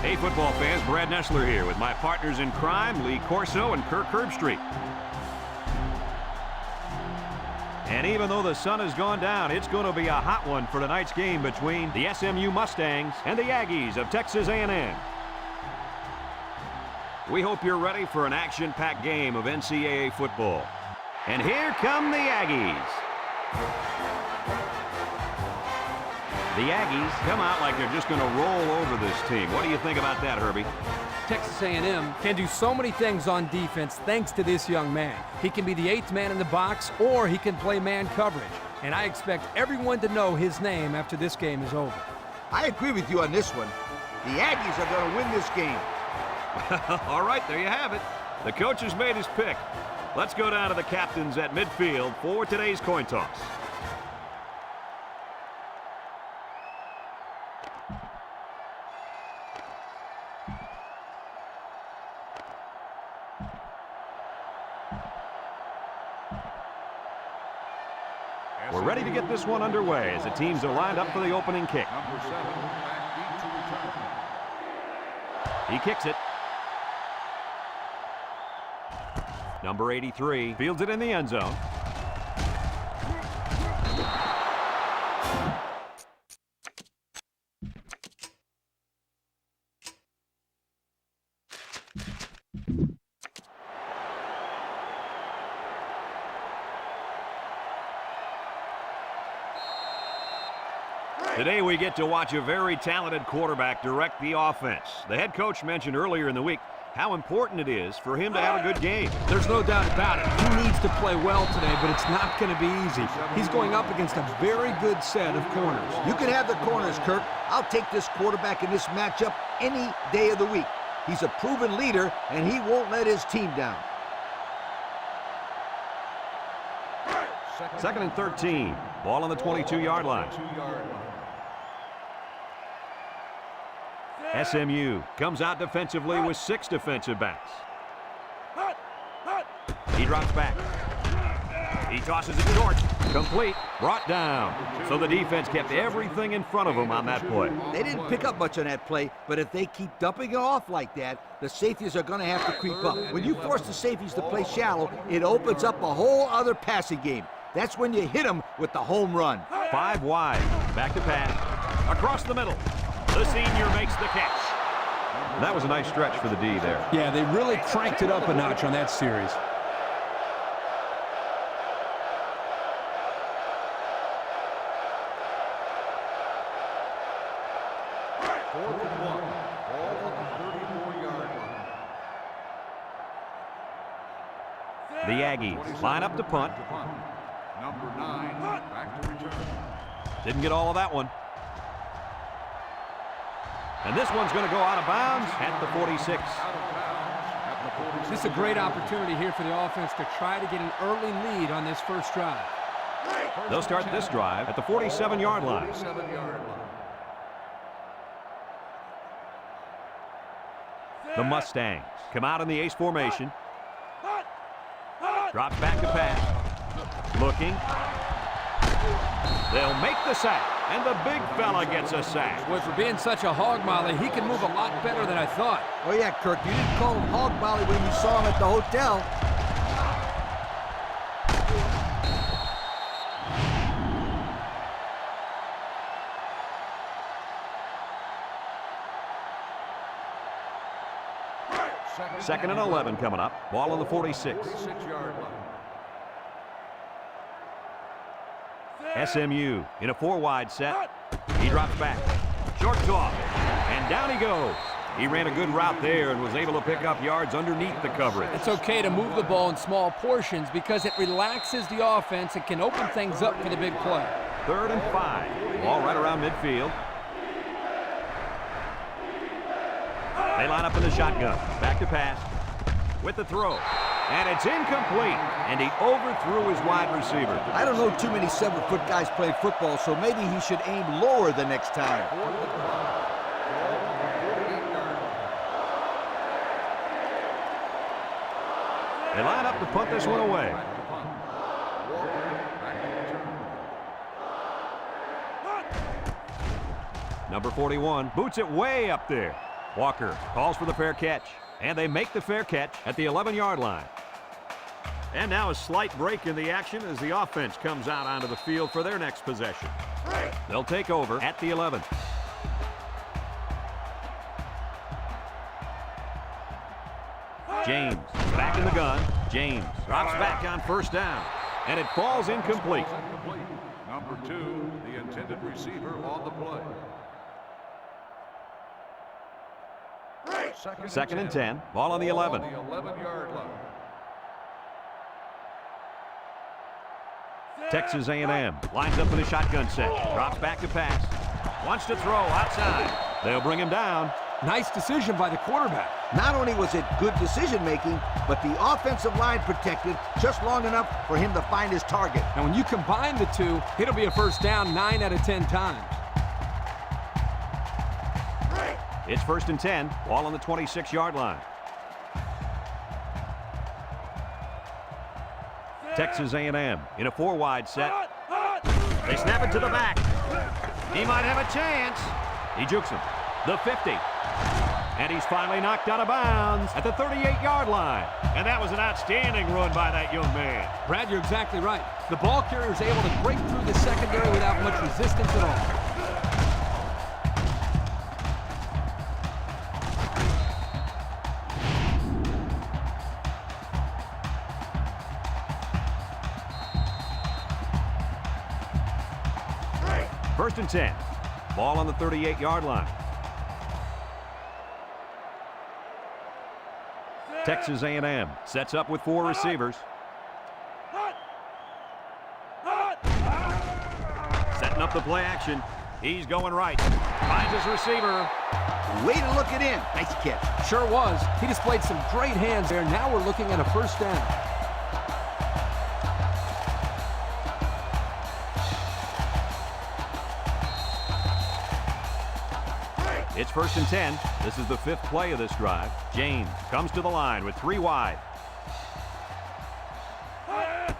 Hey, football fans, Brad Nessler here with my partners in crime, Lee Corso and Kirk Herbstreit. And even though the sun has gone down, it's going to be a hot one for tonight's game between the SMU Mustangs and the Aggies of Texas A&M. We hope you're ready for an action-packed game of NCAA football. And here come the Aggies. The Aggies come out like they're just going to roll over this team. What do you think about that, Herbie? Texas A&M can do so many things on defense thanks to this young man. He can be the 8th man in the box, or he can play man coverage. And I expect everyone to know his name after this game is over. I agree with you on this one. The Aggies are going to win this game. All right, there you have it. The coach has made his pick. Let's go down to the captains at midfield for today's coin toss. We're ready to get this one underway as the teams are lined up for the opening kick. He kicks it. Number 83 fields it in the end zone. Today we get to watch a very talented quarterback direct the offense. The head coach mentioned earlier in the week how important it is for him to have a good game. There's no doubt about it. He needs to play well today, but it's not going to be easy. He's going up against a very good set of corners. You can have the corners, Kirk. I'll take this quarterback in this matchup any day of the week. He's a proven leader, and he won't let his team down. Second and 13. Ball on the 22-yard line. SMU comes out defensively with 6 defensive backs. He drops back. He tosses it short. Complete. Brought down. So the defense kept everything in front of them on that play. They didn't pick up much on that play, but if they keep dumping it off like that, the safeties are going to have to creep up. When you force the safeties to play shallow, it opens up a whole other passing game. That's when you hit them with the home run. 5 wide. Back to pass. Across the middle. The senior makes the catch. That was a nice stretch for the D there. Yeah, they really cranked it up a notch on that series. The Aggies line up to punt. Number 9, back to return. Didn't get all of that one. And this one's going to go out of bounds at the 46. This is a great opportunity here for the offense to try to get an early lead on this first drive. They'll start this drive at the 47-yard line. The Mustangs come out in the ace formation. Drops back to pass. Looking. They'll make the sack, and the big fella gets a sack. Boy, for being such a hog molly, he can move a lot better than I thought. Oh, yeah, Kirk, you didn't call him hog molly when you saw him at the hotel. Second and 11 coming up. Ball on the 46. SMU in a 4-wide set. He drops back. Short toss. And down he goes. He ran a good route there and was able to pick up yards underneath the coverage. It's okay to move the ball in small portions because it relaxes the offense and can open things up for the big play. 3rd and 5. Ball right around midfield. They line up in the shotgun. Back to pass. With the throw. And it's incomplete. And he overthrew his wide receiver. I don't know too many 7-foot guys playing football, so maybe he should aim lower the next time. They line up to punt this one away. Number 41 boots it way up there. Walker calls for the fair catch, and they make the fair catch at the 11-yard line. And now a slight break in the action as the offense comes out onto the field for their next possession. They'll take over at the 11. James back in the gun. James drops back on first down, and it falls incomplete. Number 2, the intended receiver on the play. Second and 10. Ball on the 11. On the 11-yard line. Texas A&M lines up in a shotgun set. Drops back to pass. Wants to throw outside. They'll bring him down. Nice decision by the quarterback. Not only was it good decision-making, but the offensive line protected just long enough for him to find his target. And when you combine the two, it'll be a first down 9 out of 10 times. It's first and 10. Ball on the 26-yard line. Texas A&M in a 4-wide set. They snap it to the back. He might have a chance. He jukes him. The 50. And he's finally knocked out of bounds at the 38-yard line. And that was an outstanding run by that young man. Brad, you're exactly right. The ball carrier is able to break through the secondary without much resistance at all. First and 10. Ball on the 38-yard line. Texas A&M sets up with 4 receivers. Setting up the play action. He's going right. Finds his receiver. Way to look it in. Nice catch. Sure was. He displayed some great hands there. Now we're looking at a first down. It's first and 10. This is the 5th play of this drive. James comes to the line with 3 wide.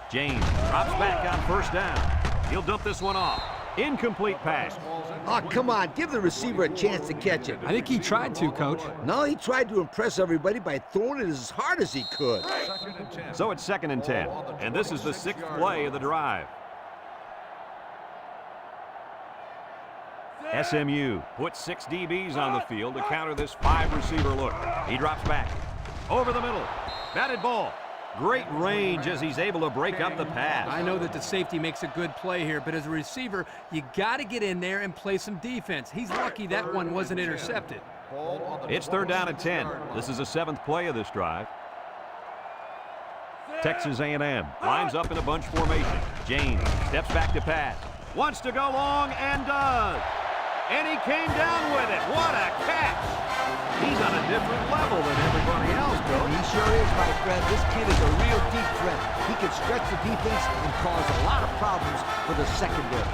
James drops back on first down. He'll dump this one off. Incomplete pass. Oh, come on. Give the receiver a chance to catch it. I think he tried to, Coach. No, he tried to impress everybody by throwing it as hard as he could. So it's second and 10. And this is the 6th play of the drive. SMU puts 6 DBs on the field to counter this 5-receiver look. He drops back. Over the middle. Batted ball. Great range as he's able to break up the pass. I know that the safety makes a good play here, but as a receiver, you got to get in there and play some defense. He's lucky that one wasn't intercepted. It's third down and 10. This is the 7th play of this drive. Texas A&M lines up in a bunch formation. James steps back to pass. Wants to go long and does. And he came down with it. What a catch. He's on a different level than everybody else, Coach. He sure is, my friend. This kid is a real deep threat. He can stretch the defense and cause a lot of problems for the secondary.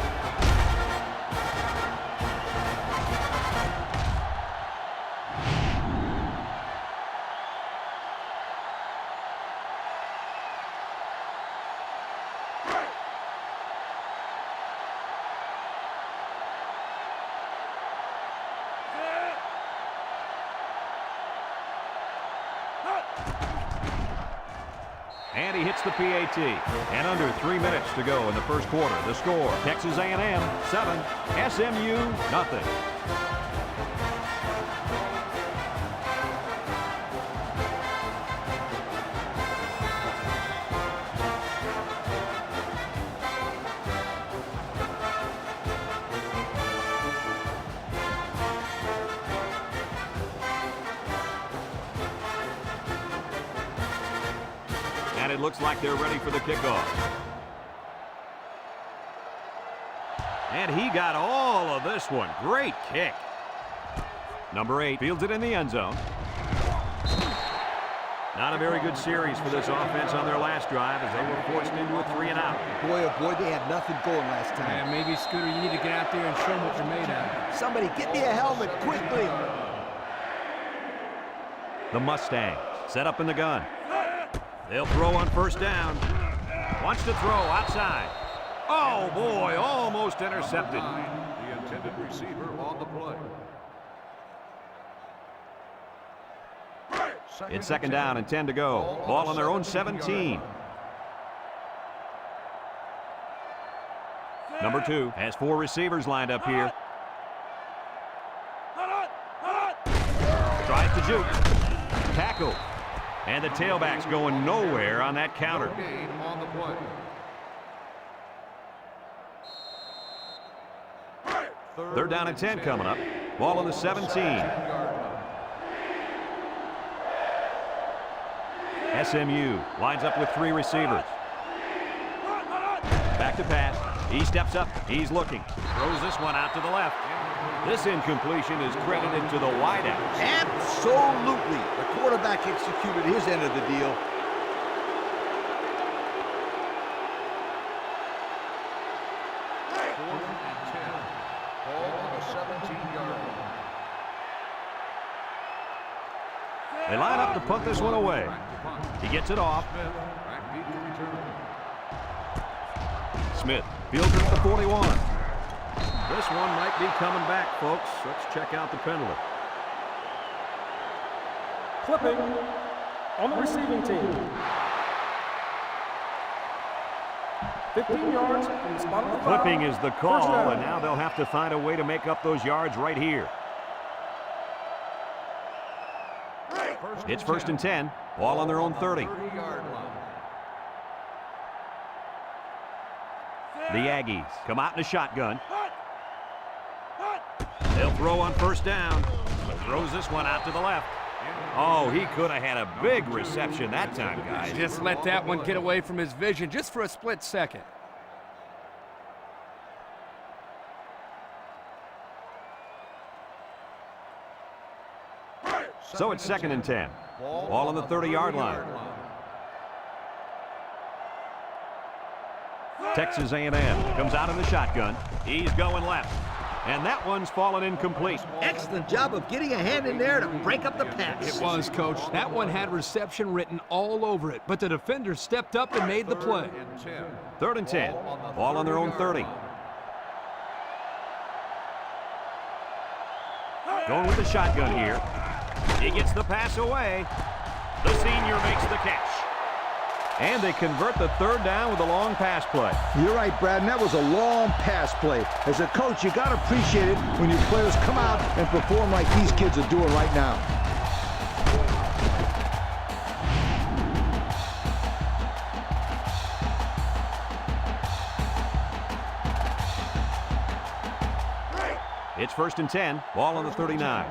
And he hits the PAT. And under 3 minutes to go in the first quarter. The score, Texas A&M 7, SMU nothing. And it looks like they're ready for the kickoff. And he got all of this one. Great kick. Number 8 fields it in the end zone. Not a very good series for this offense on their last drive as they were forced into a 3-and-out. Boy, oh boy, they had nothing going last time. Yeah, maybe, Scooter, you need to get out there and show them what you're made of. Somebody get me a helmet quickly. The Mustangs set up in the gun. They'll throw on first down. Wants to throw outside. Oh, boy, almost intercepted. The intended receiver on the play. It's second down and 10 to go. Ball on their own 17. Number 2 has 4 receivers lined up here. Tries to juke. Tackle. And the tailback's going nowhere on that counter. Third down and 10 coming up. Ball on the 17. SMU lines up with 3 receivers. Back to pass. He steps up. He's looking. Throws this one out to the left. This incompletion is credited to the wideout. Absolutely. The quarterback executed his end of the deal. They line up to punt this one away. He gets it off. Smith fields it at the 41. This one might be coming back, folks. Let's check out the penalty. Clipping on the receiving team. 15 yards from the spot of the foul. Clipping is the call, and now they'll have to find a way to make up those yards right here. It's first and 10. Ball on their own 30. The Aggies come out in a shotgun. They'll throw on first down, but throws this one out to the left. Oh, he could have had a big reception that time, guys. Just let that one get away from his vision just for a split second. So it's second and 10. Ball on the 30-yard line. Texas A&M comes out in the shotgun. He's going left. And that one's fallen incomplete. Excellent job of getting a hand in there to break up the pass. It was, Coach. That one had reception written all over it, but the defender stepped up and made the play. Third and 10. Ball on their own 30. Going with the shotgun here. He gets the pass away. The senior makes the catch. And they convert the third down with a long pass play. You're right, Brad, and that was a long pass play. As a coach, you got to appreciate it when your players come out and perform like these kids are doing right now. It's first and 10. Ball on the 39.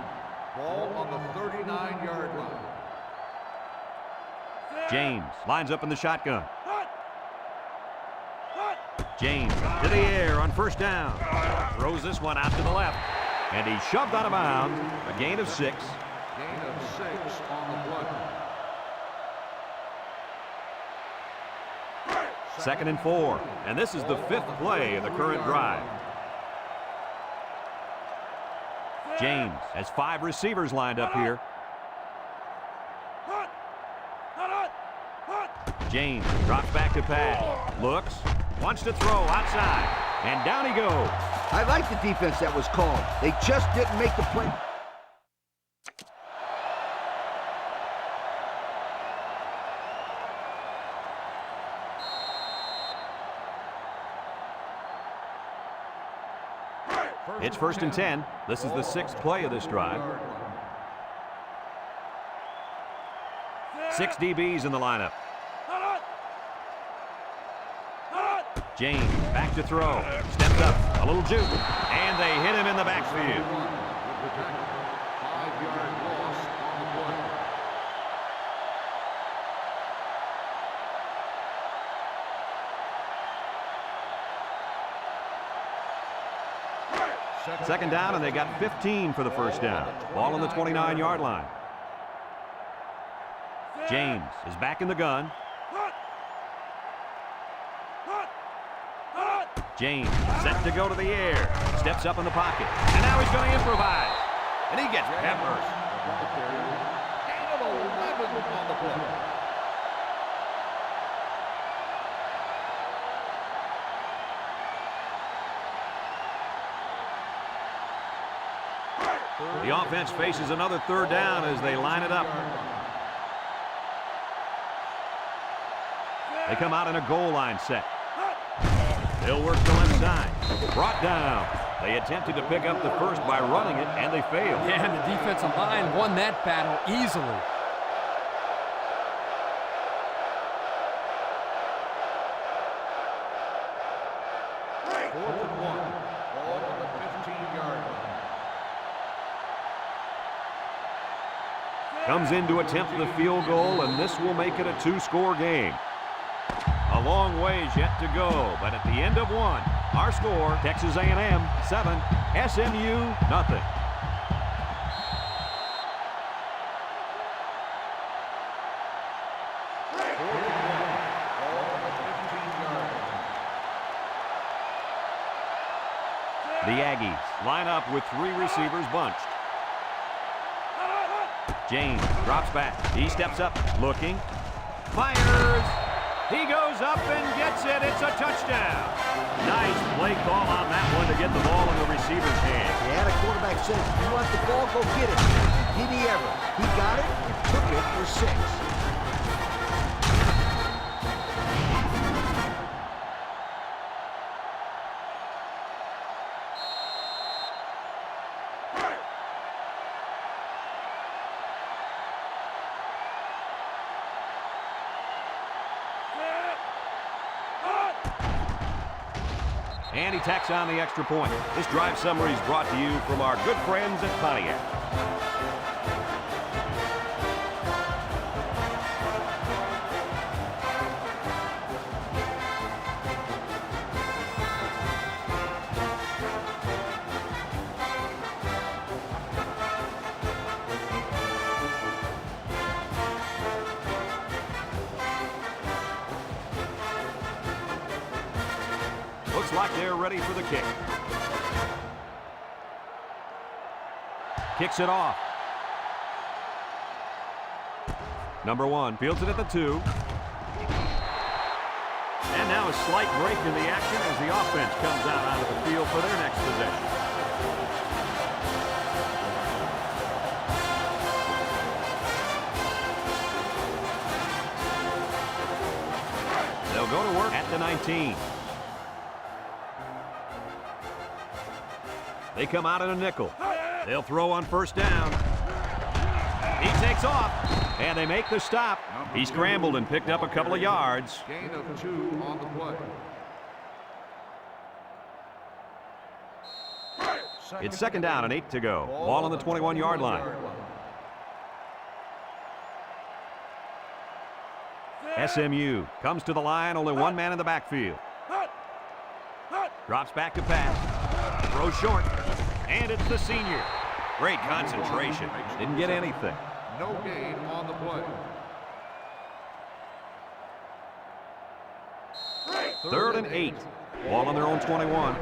Ball on the 39-yard line. James lines up in the shotgun. James to the air on first down. Throws this one out to the left. And he's shoved out of bounds. A gain of 6. Gain of 6 on the play. Second and 4. And this is the 5th play of the current drive. James has 5 receivers lined up here. James drops back to pass. Looks. Wants to throw outside. And down he goes. I like the defense that was called. They just didn't make the play. It's first and 10. This is the 6th play of this drive. 6 DBs in the lineup. James back to throw. Steps up. A little juke. And they hit him in the backfield. 5-yard loss on the play. Second down, and they got 15 for the first down. Ball on the 29-yard line. James is back in the gun. James set to go to the air. Steps up in the pocket. And now he's going to improvise. And he gets peppered. Gain of 11 on the play. The offense faces another third down as they line it up. They come out in a goal line set. They'll work the left side. Brought down. They attempted to pick up the first by running it, and they failed. Yeah, and the defensive line won that battle easily. Comes in to attempt the field goal, and this will make it a two-score game. A long ways yet to go, but at the end of one, our score, Texas A&M 7, SMU nothing. The Aggies line up with 3 receivers bunched. James drops back. He steps up, looking, fires. He goes up and gets it. It's a touchdown. Nice play call on that one to get the ball in the receiver's hand. Yeah, the quarterback said, if you want the ball, go get it. Did he ever? He got it and took it for 6. And he tacks on the extra point. This drive summary is brought to you from our good friends at Pontiac. Looks like they're ready for the kick. Kicks it off. Number 1 fields it at the 2. And now a slight break in the action as the offense comes out of the field for their next possession. They'll go to work at the 19. They come out in a nickel. They'll throw on first down. He takes off, and they make the stop. He scrambled and picked up a couple of yards. Gain of 2 on the play. It's second down and 8 to go. Ball on the 21-yard line. SMU comes to the line, only one man in the backfield. Drops back to pass. Throws short. And it's the senior. Great concentration. Didn't get anything. No gain on the play. Third and 8. Ball on their own 21.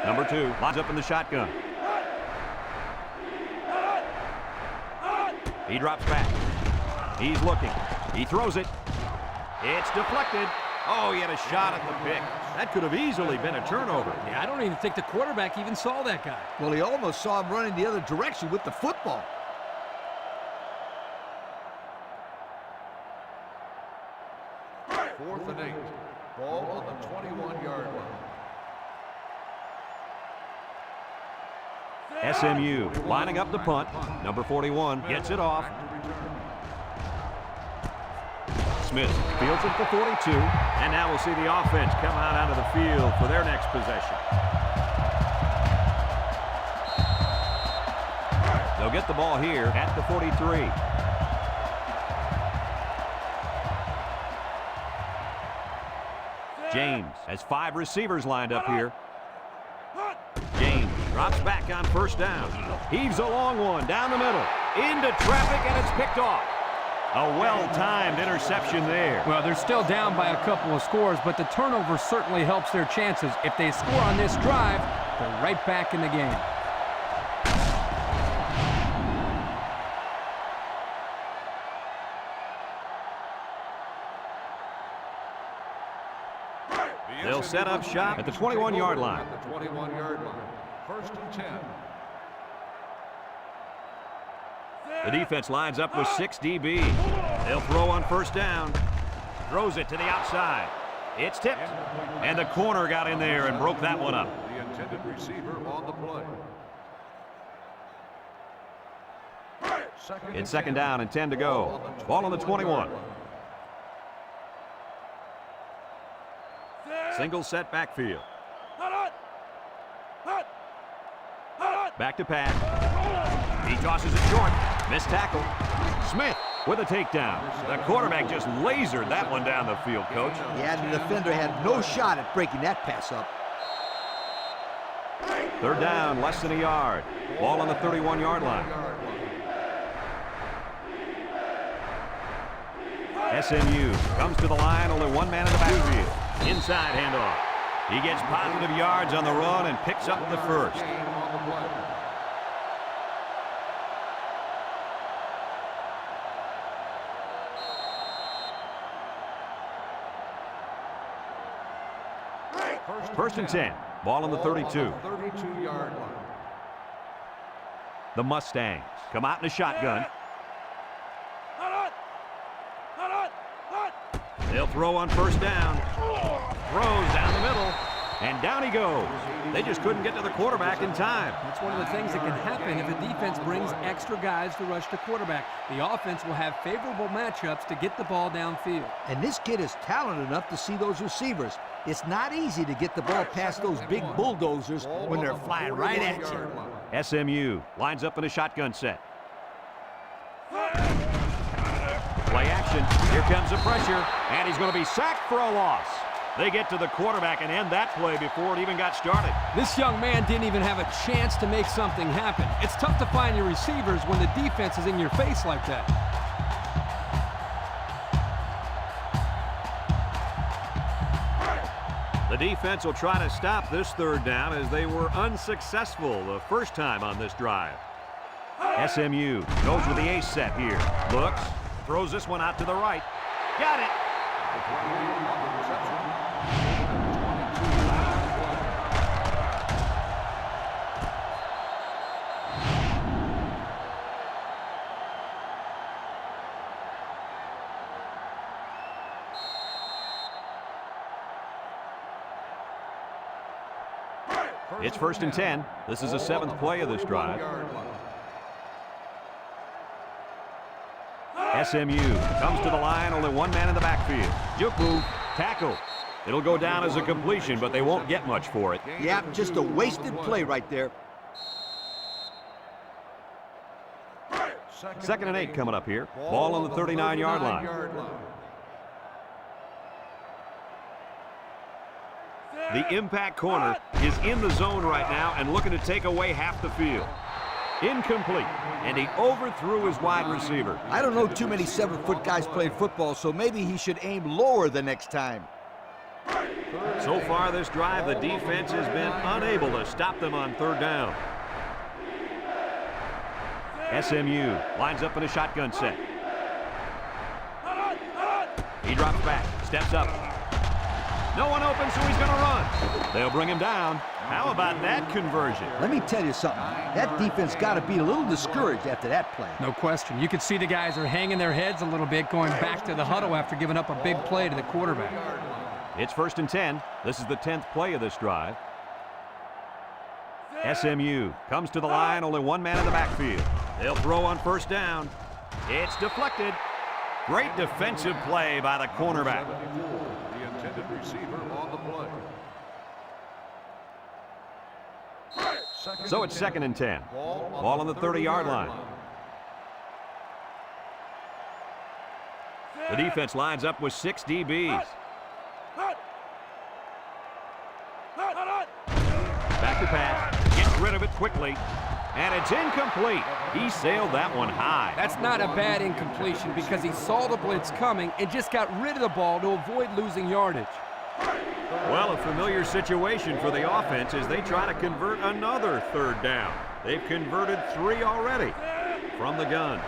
Number 2 lines up in the shotgun. He drops back. He's looking. He throws it. It's deflected. Oh, he had a shot at the pick. That could have easily been a turnover. Yeah, I don't even think the quarterback even saw that guy. Well, he almost saw him running the other direction with the football. Fourth and 8. Ball on the 21-yard line. SMU lining up the punt. Number 41 gets it off. Smith fields it for 42. And now we'll see the offense come out of the field for their next possession. They'll get the ball here at the 43. James has 5 receivers lined up here. James drops back on first down. Heaves a long one down the middle. Into traffic, and it's picked off. A well-timed interception there. Well, they're still down by a couple of scores, but the turnover certainly helps their chances. If they score on this drive, they're right back in the game. They'll set up shop at the 21-yard line. At the 21-yard line. First and 10. The defense lines up with 6 DB. They'll throw on first down. Throws it to the outside. It's tipped. And the corner got in there and broke that one up. The intended receiver on the play. It's second down and 10 to go. Ball on the 21. Single set backfield. Back to pass. He tosses it short. Missed tackle. Smith with a takedown. The quarterback just lasered that one down the field, Coach. Yeah, the defender had no shot at breaking that pass up. Third down, less than a yard. Ball on the 31-yard line. SMU comes to the line, only one man in the backfield. Inside handoff. He gets positive yards on the run and picks up the first. First and 10. Ball on the 32. 32-yard line. The Mustangs come out in a shotgun. They'll throw on first down. Throws down the middle. And down he goes. They just couldn't get to the quarterback in time. That's one of the things that can happen if a defense brings extra guys to rush the quarterback. The offense will have favorable matchups to get the ball downfield. And this kid is talented enough to see those receivers. It's not easy to get the ball past those big bulldozers when they're flying right at you. SMU lines up in a shotgun set. Play action. Here comes the pressure. And he's going to be sacked for a loss. They get to the quarterback and end that play before it even got started. This young man didn't even have a chance to make something happen. It's tough to find your receivers when the defense is in your face like that. The defense will try to stop this third down as they were unsuccessful the first time on this drive. SMU goes with the ace set here. Looks, throws this one out to the right. Got it. It's first and 10. This is the 7th play of this drive. SMU comes to the line, only one man in the backfield. Juke move, tackle. It'll go down as a completion, but they won't get much for it. Yeah, just a wasted play right there. Second and 8 coming up here. Ball on the 39-yard line. The impact corner is in the zone right now and looking to take away half the field. Incomplete, and he overthrew his wide receiver. I don't know too many 7-foot guys playing football, so maybe he should aim lower the next time. So far this drive, the defense has been unable to stop them on third down. SMU lines up in a shotgun set. He drops back, steps up. No one open, so he's going to run. They'll bring him down. How about that conversion? Let me tell you something. That defense got to be a little discouraged after that play. No question. You could see the guys are hanging their heads a little bit, going back to the huddle after giving up a big play to the quarterback. It's first and 10. This is the 10th play of this drive. SMU comes to the line, only one man in the backfield. They'll throw on first down. It's deflected. Great defensive play by the cornerback. The intended receiver on the play. So it's second and 10. Ball on the 30-yard line. The defense lines up with 6 DBs. Back to pass. Gets rid of it quickly. And it's incomplete. He sailed that one high. That's not a bad incompletion because he saw the blitz coming and just got rid of the ball to avoid losing yardage. Well, a familiar situation for the offense as they try to convert another third down. They've converted 3 already from the gun.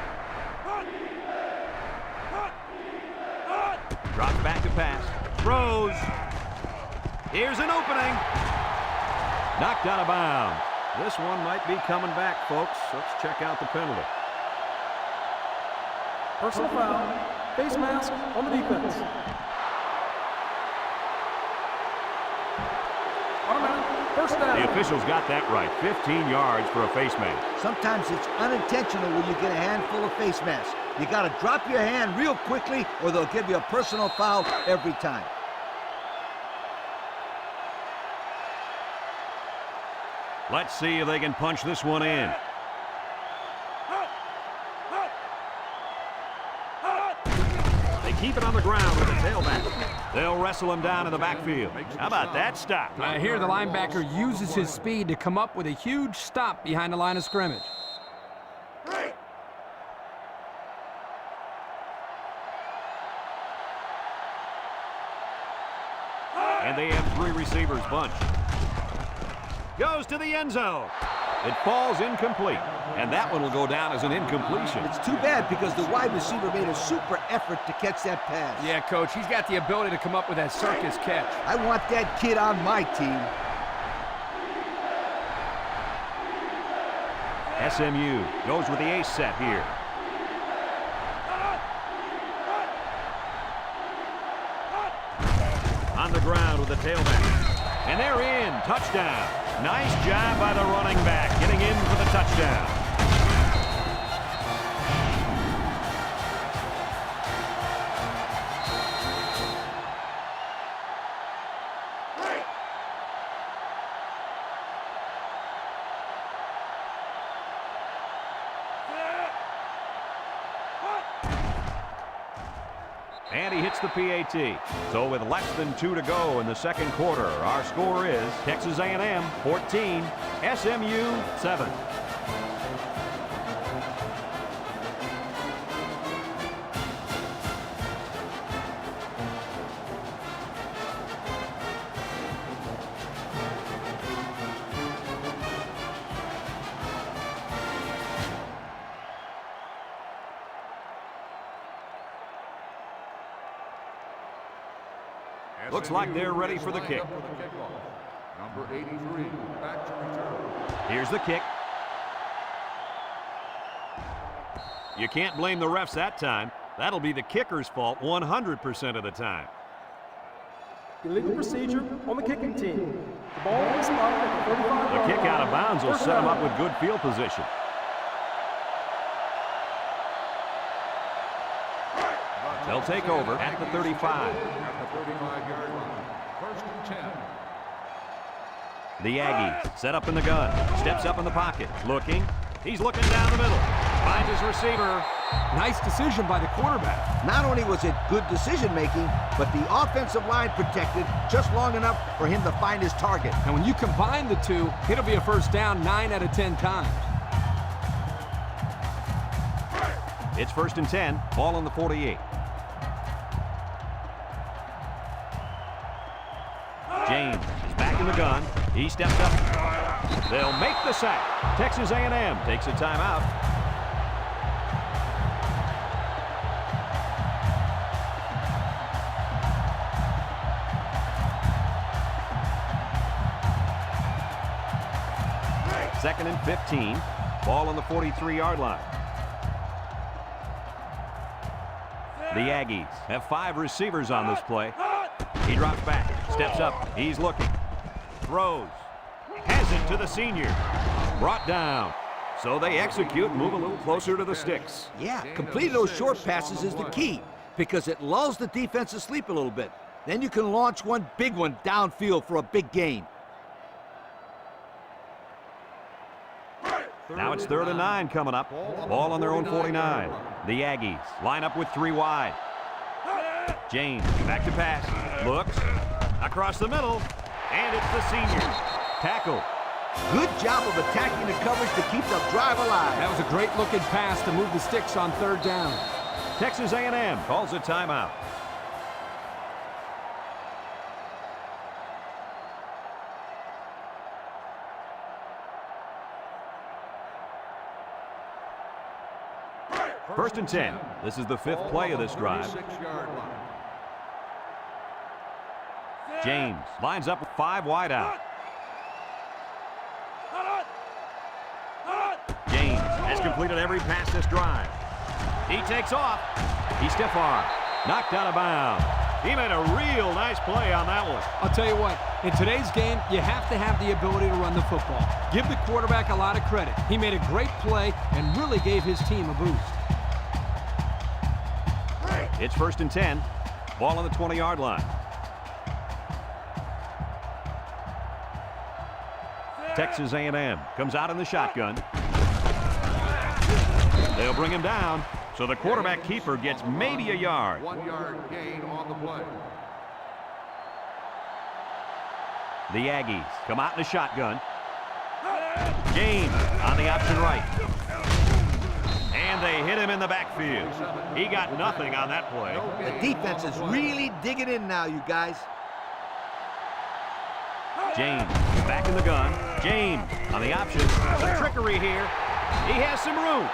Drops back to pass. Throws. Here's an opening. Knocked out of bounds. This one might be coming back, folks. Let's check out the penalty. Personal foul. Face mask on the defense. Automatic. First down. The officials got that right. 15 yards for a face mask. Sometimes it's unintentional when you get a handful of face masks. You got to drop your hand real quickly or they'll give you a personal foul every time. Let's see if they can punch this one in. They keep it on the ground with the tailback. They'll wrestle him down in the backfield. How about that stop? Here the linebacker uses his speed to come up with a huge stop behind the line of scrimmage. And they have 3 receivers bunched. Goes to the end zone. It falls incomplete. And that one will go down as an incompletion. It's too bad because the wide receiver made a super effort to catch that pass. Yeah, Coach, he's got the ability to come up with that circus catch. I want that kid on my team. SMU goes with the ace set here. On the ground with the tailback. And they're in. Touchdown. Nice job by the running back, getting in for the touchdown. And he hits the PAT. So with less than 2 to go in the second quarter, our score is Texas A&M 14, SMU 7. Looks like they're ready for the kick. Number 83, back to return. Here's the kick. You can't blame the refs that time. That'll be the kicker's fault 100% of the time. Illegal procedure on the kicking team. The ball will be spotted at the 35-yard The kick out of line. bounds will First set him down. up with good field position. They'll take over at the 35. At the 35-yard line. First and 10. The Aggies set up in the gun. Steps up in the pocket. Looking. He's looking down the middle. Finds his receiver. Nice decision by the quarterback. Not only was it good decision-making, but the offensive line protected just long enough for him to find his target. And when you combine the two, it'll be a first down 9 out of 10 times. It's first and 10. Ball on the 48. James is back in the gun. He steps up. They'll make the sack. Texas A&M takes a timeout. Second and 15. Ball on the 43-yard line. The Aggies have 5 receivers on this play. He drops back, steps up, he's looking, throws, has it to the senior, brought down. So they execute and move a little closer to the sticks. Yeah, completing those short passes is the key because it lulls the defense to sleep a little bit. Then you can launch one big one downfield for a big gain. Now it's 3rd and 9 coming up. Ball on their own 49. The Aggies line up with 3 wide. James back to pass. Looks across the middle. And it's the senior. Tackle. Good job of attacking the coverage to keep the drive alive. That was a great looking pass to move the sticks on 3rd down. Texas A&M calls a timeout. First and 10. This is the 5th play of this drive. 36-yard line. James lines up with 5 wide out. James has completed every pass this drive. He takes off. He stiff arm. Knocked out of bounds. He made a real nice play on that one. I'll tell you what, in today's game, you have to have the ability to run the football. Give the quarterback a lot of credit. He made a great play and really gave his team a boost. It's 1st and 10. Ball on the 20-yard line. Texas A&M comes out in the shotgun. They'll bring him down, so the quarterback keeper gets maybe a yard. 1 yard gain on the play. The Aggies come out in the shotgun. James on the option right. And they hit him in the backfield. He got nothing on that play. The defense is really digging in now, you guys. James back in the gun. James on the option. Some trickery here. He has some room.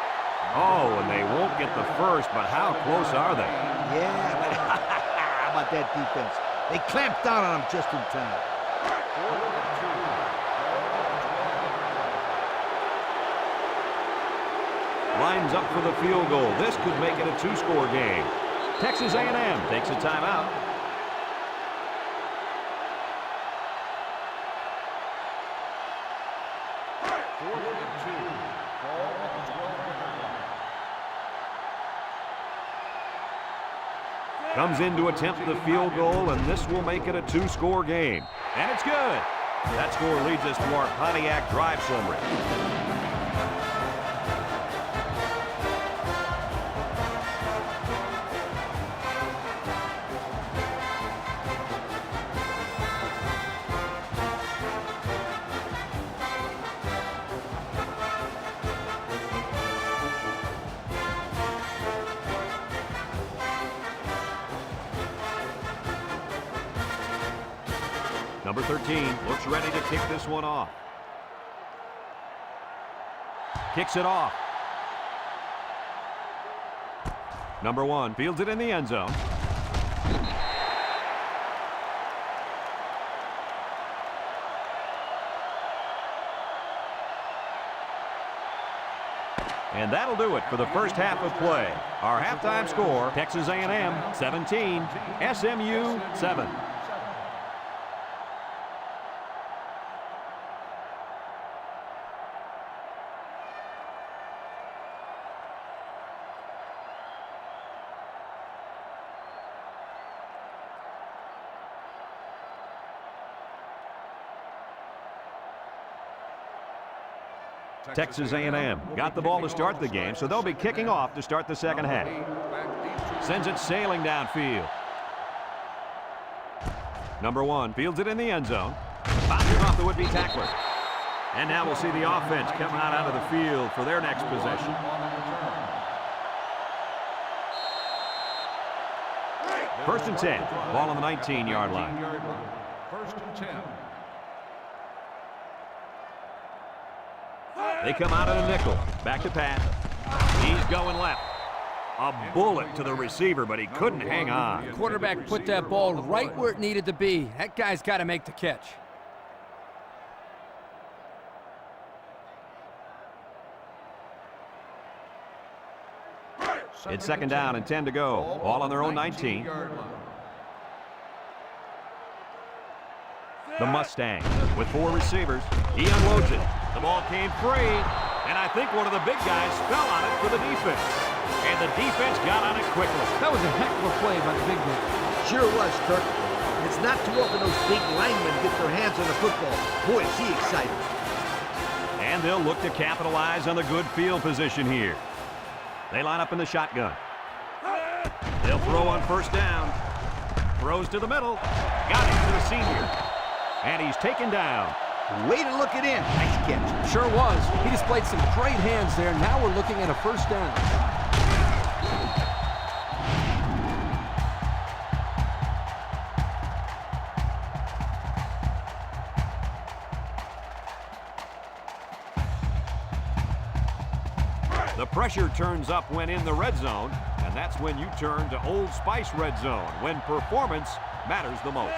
Oh, and they won't get the first, but how close are they? Yeah, but how about that defense? They clamped down on him just in time. Lines up for the field goal. This could make it a 2-score game. Texas A&M takes a timeout. Comes in to attempt the field goal, and this will make it a 2-score game. And it's good. That score leads us to our Pontiac drive summary. Number 13 looks ready to kick this one off. Kicks it off. Number 1 fields it in the end zone. And that'll do it for the first half of play. Our halftime score, Texas A&M 17, SMU 7. Texas A&M got the ball to start the game, so they'll be kicking off to start the second half. Sends it sailing downfield. Number 1 fields it in the end zone. Bounces off the would-be tackler. And now we'll see the offense come out of the field for their next possession. First and 10. Ball on the 19-yard line. 1st and 10. They come out in a nickel. Back to pass. He's going left. A bullet to the receiver, but he couldn't hang on. The quarterback put that ball right where it needed to be. That guy's got to make the catch. It's 2nd down and 10 to go. Ball on their own 19. The Mustang with 4 receivers. He unloads it. The ball came free, and I think one of the big guys fell on it for the defense. And the defense got on it quickly. That was a heck of a play by the big man. Sure was, Kirk. It's not too often those big linemen get their hands on the football. Boy, is he excited. And they'll look to capitalize on the good field position here. They line up in the shotgun. They'll throw on 1st down. Throws to the middle. Got it to the senior. And he's taken down. Way to look it in. Nice catch. Sure was. He displayed some great hands there. Now we're looking at a 1st down. The pressure turns up when in the red zone, and that's when you turn to Old Spice Red Zone, when performance matters the most.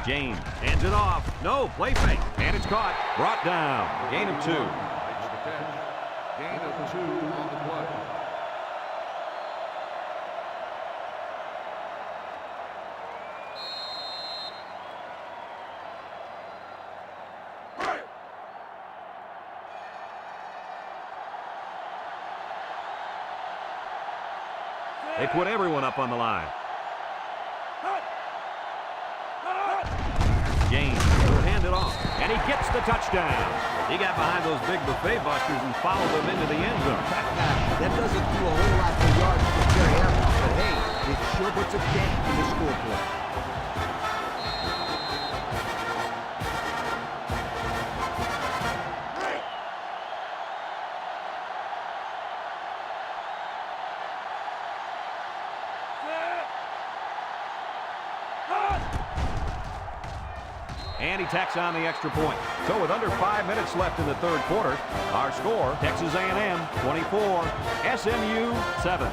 James hands it off. No, play fake. And it's caught. Brought down. Gain of 2. Gain of 2 on the play. They put everyone up on the line. James will hand it off, and he gets the touchdown. He got behind those big buffet busters and followed them into the end zone. That doesn't do a whole lot for yards to carry out, but hey, it sure puts a dent in the scoreboard. And he tacks on the extra point. So with under 5 minutes left in the third quarter, our score, Texas A&M 24, SMU 7.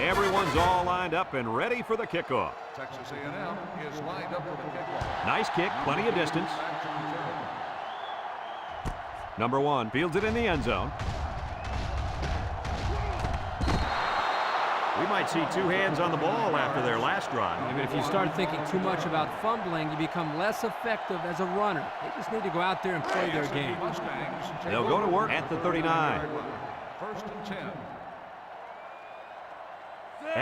Everyone's all lined up and ready for the kickoff. Texas A&M is lined up for the kickoff. Nice kick, plenty of distance. Number 1 fields it in the end zone. We might see 2 hands on the ball after their last drive. I mean, if you start thinking too much about fumbling, you become less effective as a runner. They just need to go out there and play their game. They'll go to work at the 39. First and 10.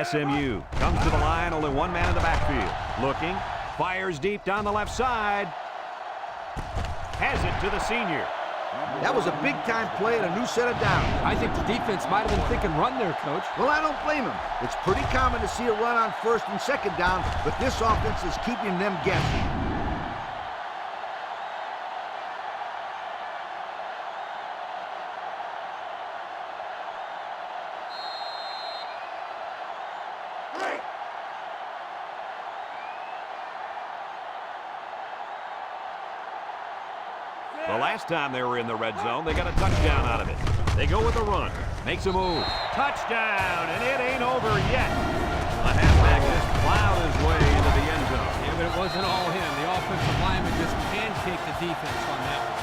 SMU comes to the line, only 1 man in the backfield. Looking, fires deep down the left side. Has it to the senior. That was a big-time play and a new set of downs. I think the defense might have been thinking run there, Coach. Well, I don't blame him. It's pretty common to see a run on first and second down, but this offense is keeping them guessing. The last time they were in the red zone, they got a touchdown out of it. They go with a run. Makes a move. Touchdown, and it ain't over yet. The halfback just plowed his way into the end zone. Yeah, but it wasn't all him. The offensive lineman just pancaked the defense on that one.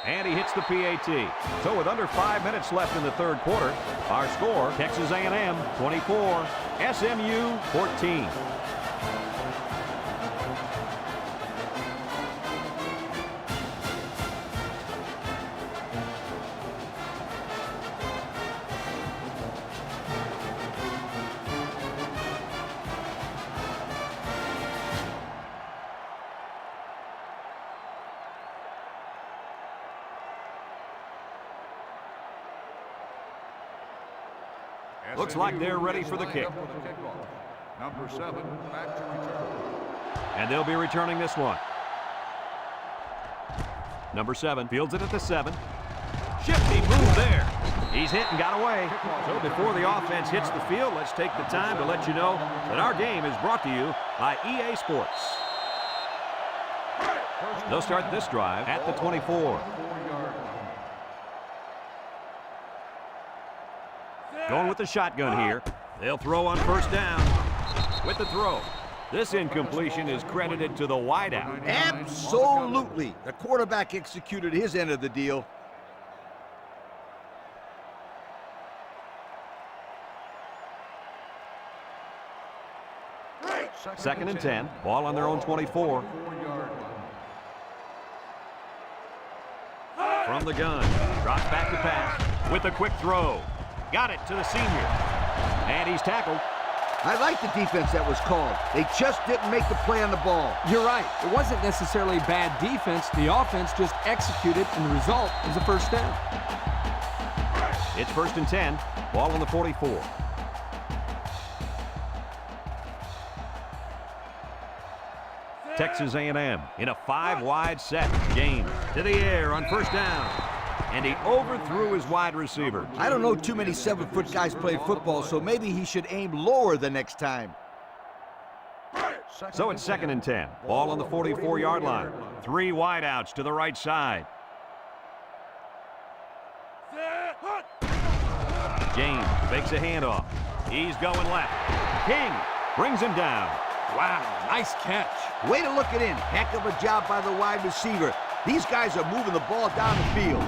And he hits the PAT. So with under 5 minutes left in the third quarter, our score, Texas A&M 24, SMU 14. Looks like they're ready for the kick. Number 7, back to return. And they'll be returning this one. Number 7 fields it at the 7. Shifty move there. He's hit and got away. So before the offense hits the field, let's take the time to let you know that our game is brought to you by EA Sports. They'll start this drive at the 24. Going with the shotgun here. They'll throw on first down. With the throw. This incompletion is credited to the wideout. Absolutely. The quarterback executed his end of the deal. Second and 10. Ball on their own 24. From the gun. Drops back to pass. With a quick throw. Got it to the senior. And he's tackled. I like the defense that was called. They just didn't make the play on the ball. You're right. It wasn't necessarily bad defense. The offense just executed, and the result is a first down. It's first and 10. Ball on the 44. Texas A&M in a 5-wide set. James to the air on first down. And he overthrew his wide receiver. I don't know too many 7-foot guys play football, so maybe he should aim lower the next time. So it's 2nd and 10. Ball on the 44-yard line. 3 wideouts to the right side. James makes a handoff. He's going left. King brings him down. Wow, nice catch. Way to look it in. Heck of a job by the wide receiver. These guys are moving the ball down the field.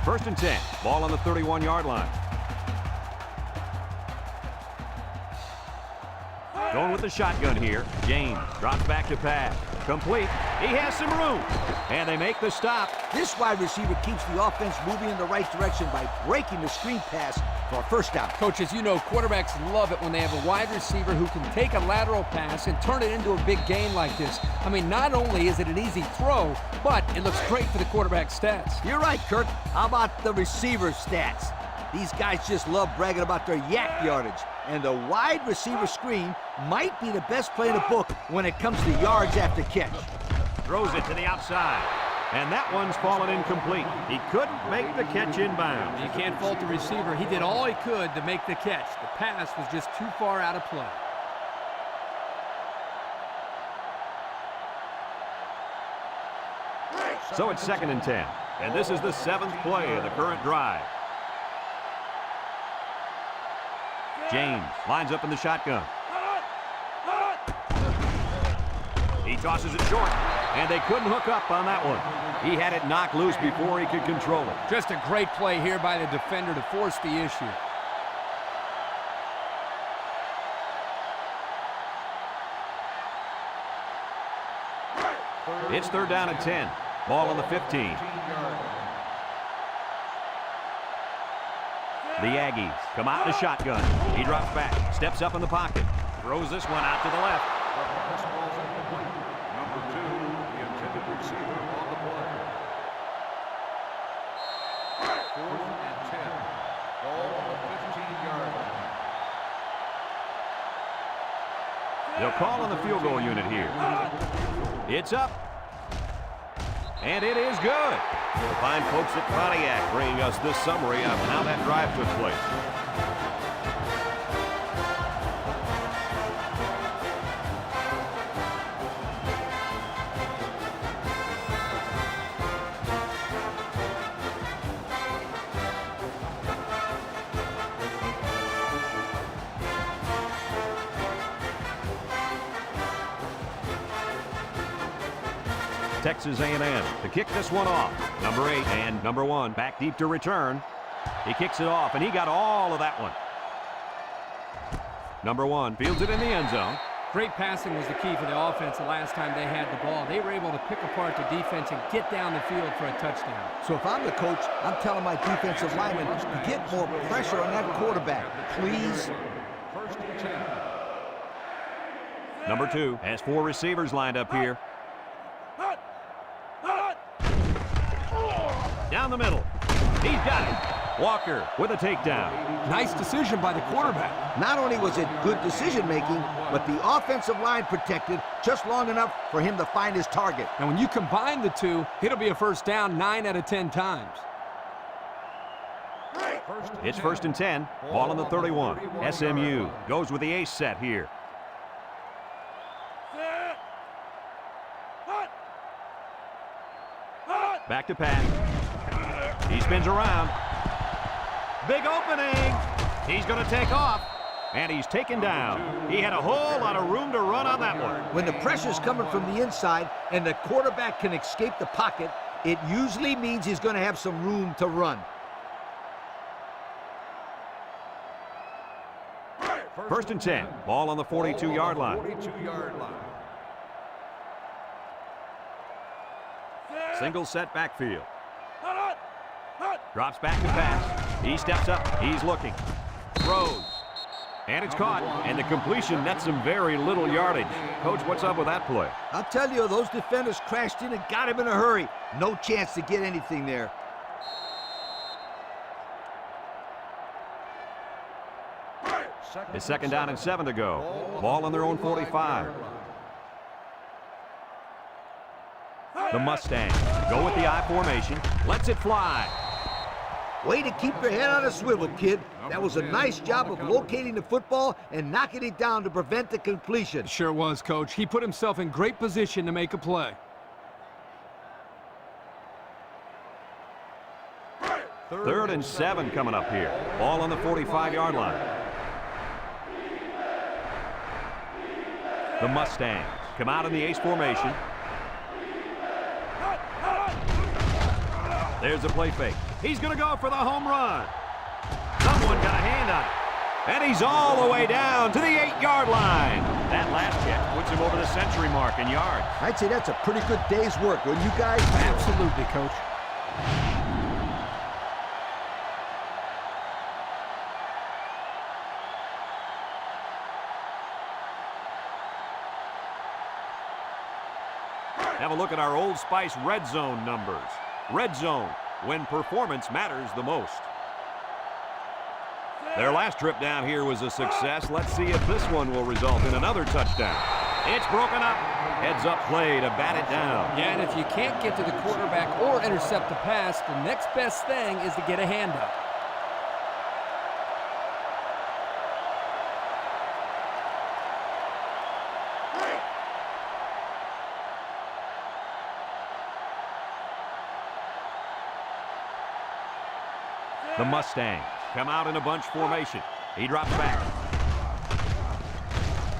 First and 10. Ball on the 31-yard line. Going with the shotgun here. James drops back to pass. Complete. He has some room. And they make the stop. This wide receiver keeps the offense moving in the right direction by breaking the screen pass for a first down. Coach, as you know, quarterbacks love it when they have a wide receiver who can take a lateral pass and turn it into a big gain like this. I mean, not only is it an easy throw, but it looks great for the quarterback's stats. You're right, Kirk. How about the receiver stats? These guys just love bragging about their yak yardage. And the wide receiver screen might be the best play in the book when it comes to yards after catch. Throws it to the outside. And that one's fallen incomplete. He couldn't make the catch inbound. You can't fault the receiver. He did all he could to make the catch. The pass was just too far out of play. So it's 2nd and 10. And this is the 7th play of the current drive. James lines up in the shotgun. He tosses it short, and they couldn't hook up on that one. He had it knocked loose before he could control it. Just a great play here by the defender to force the issue. It's 3rd down and 10. Ball on the 15. The Aggies come out in the shotgun. He drops back, steps up in the pocket, throws this one out to the left. Number 2, the intended receiver on the play. 4th and 10. Ball on the 15-yard line. They'll call on the field goal unit here. It's up. And it is good. The fine folks at Pontiac bringing us this summary of how that drive took place. Texas A&M to kick this one off. Number 8 and number 1 back deep to return. He kicks it off, and he got all of that one. Number 1 fields it in the end zone. Great passing was the key for the offense the last time they had the ball. They were able to pick apart the defense and get down the field for a touchdown. So if I'm the coach, I'm telling my defensive linemen to get more pressure on that quarterback, please. 1st and 10. Number 2 has 4 receivers lined up here. Down the middle. He's got it. Walker with a takedown. Nice decision by the quarterback. Not only was it good decision-making, but the offensive line protected just long enough for him to find his target. And when you combine the two, it'll be a first down 9 out of 10 times. It's 1st and 10. Ball on the 31. SMU goes with the ace set here. Back to pass. He spins around. Big opening. He's going to take off. And he's taken down. He had a whole lot of room to run on that one. When the pressure's coming from the inside and the quarterback can escape the pocket, it usually means he's going to have some room to run. First and 10. Ball on the 42-yard line. 42-yard line. Single set backfield. Drops back to pass. He steps up. He's looking. Throws. And it's caught, and the completion nets him very little yardage. Coach, what's up with that play? I'll tell you, those defenders crashed in and got him in a hurry. No chance to get anything there. It's 2nd down and 7 to go. Ball on their own 45. The Mustangs go with the I formation. Lets it fly. Way to keep your head on a swivel, kid. That was a nice job of locating the football and knocking it down to prevent the completion. Sure was, Coach. He put himself in great position to make a play. 3rd and 7 coming up here. Ball on the 45-yard line. The Mustangs come out in the ace formation. There's a play fake. He's going to go for the home run. Someone got a hand on it. And he's all the way down to the 8-yard line. That last catch puts him over the century mark in yards. I'd say that's a pretty good day's work, wouldn't you guys? Absolutely, Coach. Have a look at our Old Spice red zone numbers. Red zone, when performance matters the most. Their last trip down here was a success. Let's see if this one will result in another touchdown. It's broken up. Heads up play to bat it down. Yeah, and if you can't get to the quarterback or intercept the pass, the next best thing is to get a hand up. The Mustangs come out in a bunch formation. He drops back.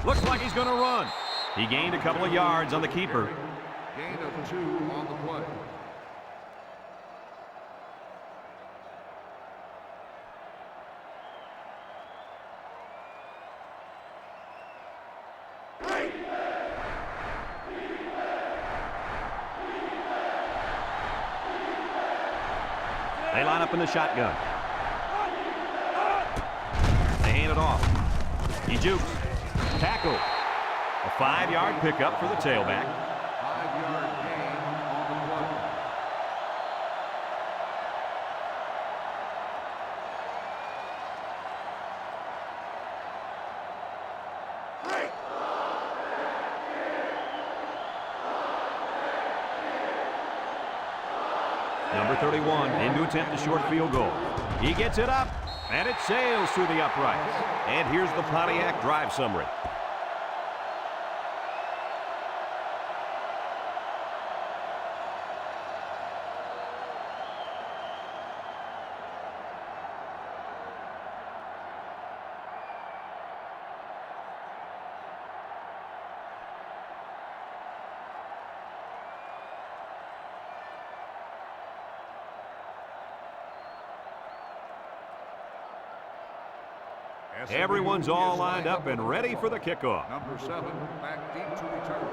Looks like he's going to run. He gained a couple of yards on the keeper. Gain of 2 on the play. They line up in the shotgun. They hand it off. He jukes. Tackle. A 5-yard pickup for the tailback. 5-yard gain on the play. Number 31 in to attempt a short field goal. He gets it up, and it sails through the uprights. And here's the Pontiac drive summary. Everyone's all lined up and ready for the kickoff. Number 7 back deep to return.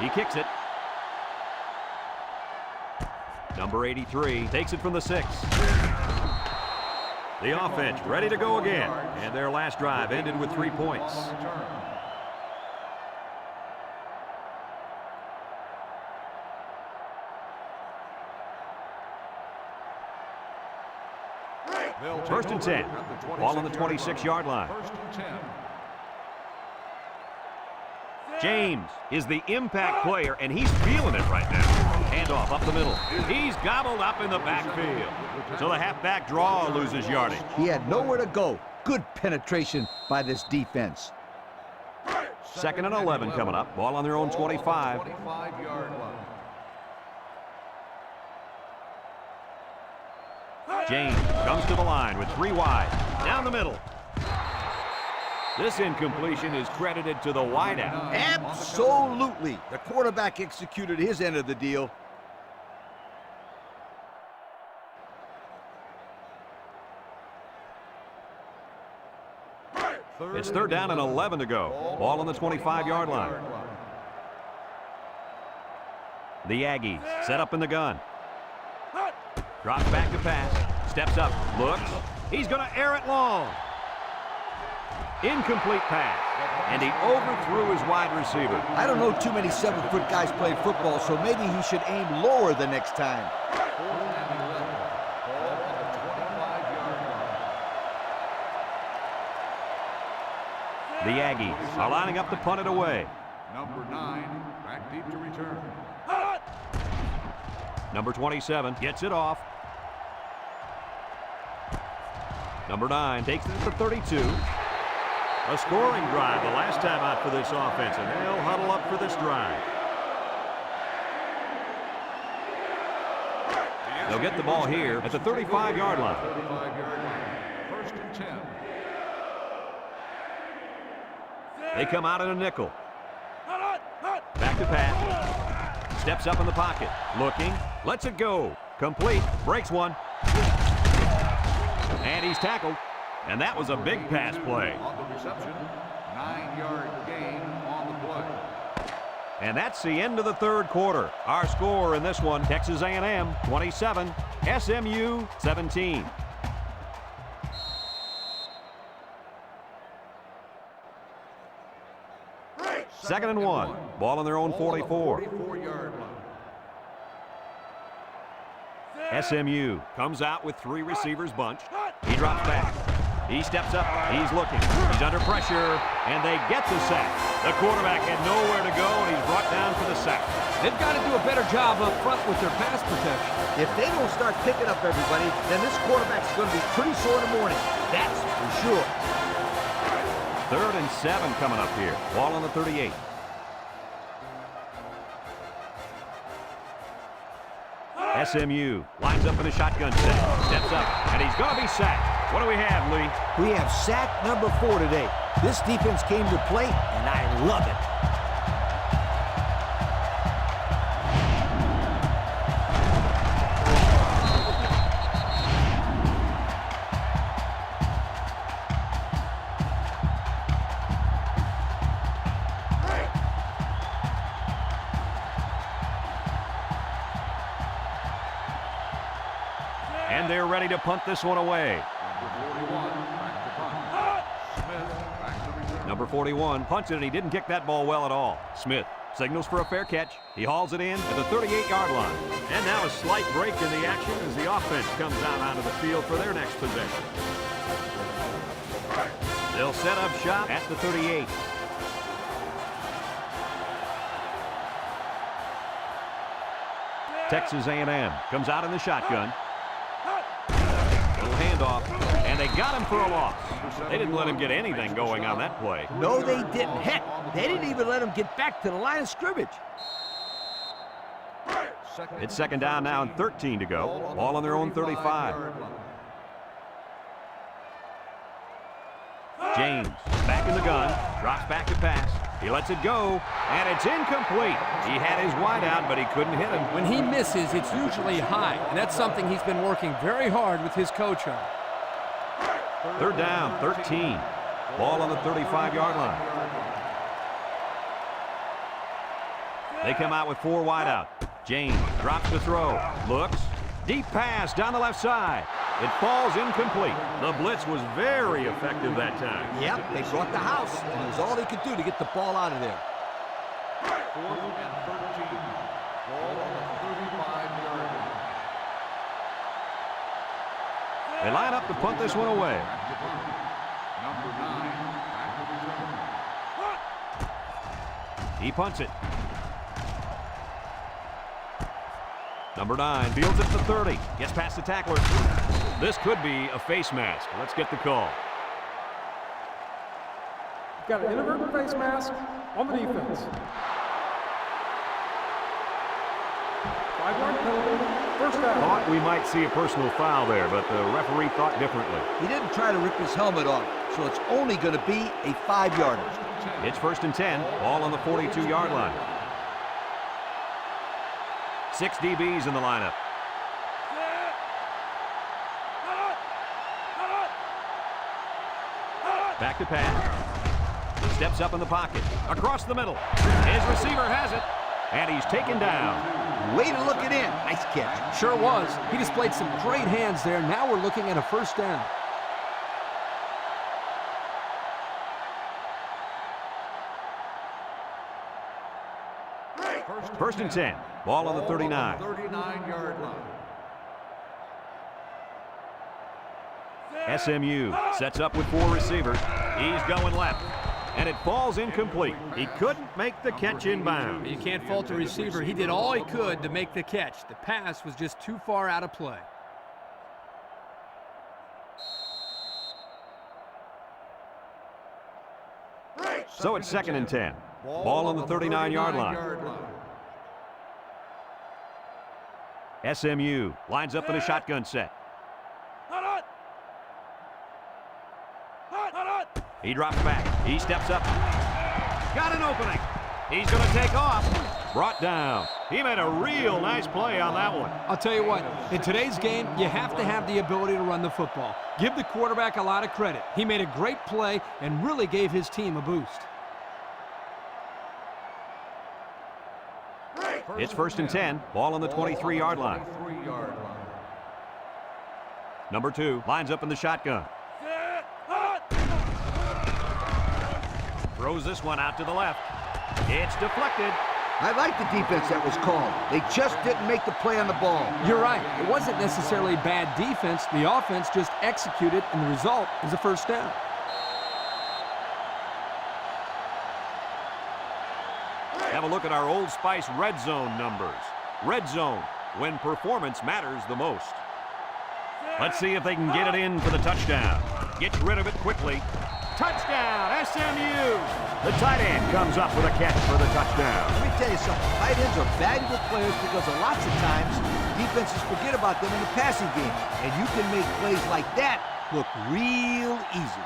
He kicks it. Number 83 takes it from the 6. The offense ready to go again. And their last drive ended with 3 points. First and 10. Ball on the 26-yard line. First and 10. James is the impact player, and he's feeling it right now. Handoff up the middle. He's gobbled up in the backfield. So the halfback draw loses yardage. He had nowhere to go. Good penetration by this defense. 2nd and 11 coming up. Ball on their own 25. 25-yard line. James comes to the line with 3 wide. Down the middle. This incompletion is credited to the wideout. Absolutely. The quarterback executed his end of the deal. It's 3rd down and 11 to go. Ball on the 25-yard line. The Aggies set up in the gun. Drops back to pass. Steps up. Looks. He's going to air it long. Incomplete pass. And he overthrew his wide receiver. I don't know too many 7-foot guys playing football, so maybe he should aim lower the next time. 4th and 11. Ball on the 25-yard line. The Aggies are lining up to punt it away. Number 9, back deep to return. Number 27 gets it off. Number 9 takes it at the 32. A scoring drive the last time out for this offense, and they'll huddle up for this drive. They'll get the ball here at the 35-yard line. 35-yard line. 1st and 10. They come out in a nickel. Back to pass. Steps up in the pocket. Looking. Lets it go. Complete. Breaks one. And he's tackled. And that was a big pass play. On the reception, 9-yard gain on the play. And that's the end of the third quarter. Our score in this one, Texas A&M 27, SMU 17. Second and 1. Ball on their own 44. 44-yard line. SMU comes out with 3 receivers bunch. He drops back. He steps up. He's looking. He's under pressure, and they get the sack. The quarterback had nowhere to go, and he's brought down for the sack. They've got to do a better job up front with their pass protection. If they don't start picking up everybody, then this quarterback's going to be pretty sore in the morning. That's for sure. 3rd and 7 coming up here. Ball on the 38. SMU lines up in a shotgun set. Steps up, and he's going to be sacked. What do we have, Lee? We have sack number 4 today. This defense came to play, and I love it. And they're ready to punt this one away. Number 41, back to punt. Smith, back to return. Number 41 punts it, and he didn't kick that ball well at all. Smith signals for a fair catch. He hauls it in at the 38-yard line. And now a slight break in the action as the offense comes out onto the field for their next possession. They'll set up shop at the 38. Texas A&M comes out in the shotgun. Little handoff, and they got him for a loss. They didn't let him get anything going on that play. No, they didn't. Heck, they didn't even let him get back to the line of scrimmage. It's second down now and 13 to go. Ball on their own 35. James back in the gun, drops back to pass. He lets it go, and it's incomplete. He had his wide out, but he couldn't hit him. When he misses, it's usually high, and that's something he's been working very hard with his coach on. Third down, 13. Ball on the 35-yard line. They come out with 4 wide out. James drops to throw, looks, deep pass down the left side. It falls incomplete. The blitz was very effective that time. Yep, they brought the house, and it was all they could do to get the ball out of there. 4th and 13. Ball on the 35-yard line. They line up to punt this one away. Back to punt. Number 9, back to return. He punts it. Number 9 fields it to 30. Gets past the tackler. This could be a face mask. Let's get the call. Got an inadvertent face mask on the defense. 5-yard penalty, first down. Thought we might see a personal foul there, but the referee thought differently. He didn't try to rip his helmet off, so it's only going to be a 5-yarder. It's first and 10. Ball on the 42-yard line. 6 DBs in the lineup. Back to pass. Steps up in the pocket. Across the middle. His receiver has it. And he's taken down. Way to look it in. Nice catch. Sure was. He displayed some great hands there. Now we're looking at a first down. First and 10. Ball on the 39. 39-yard line. SMU sets up with 4 receivers. He's going left. And it falls incomplete. He couldn't make the catch inbound. You can't fault the receiver. He did all he could to make the catch. The pass was just too far out of play. So it's second and 10. Ball on the 39-yard line. SMU lines up in a shotgun set. He drops back. He steps up. Got an opening. He's going to take off. Brought down. He made a real nice play on that one. I'll tell you what, in today's game, you have to have the ability to run the football. Give the quarterback a lot of credit. He made a great play and really gave his team a boost. It's first and 10. Ball on the 23-yard line. Number 2 lines up in the shotgun. Throws this one out to the left. It's deflected. I like the defense that was called. They just didn't make the play on the ball. You're right. It wasn't necessarily bad defense. The offense just executed, and the result is a first down. Have a look at our Old Spice red zone numbers. Red zone, when performance matters the most. Let's see if they can get it in for the touchdown. Gets rid of it quickly. Touchdown, SMU! The tight end comes up with a catch for the touchdown. Let me tell you something. Tight ends are valuable players because lots of times defenses forget about them in the passing game. And you can make plays like that look real easy.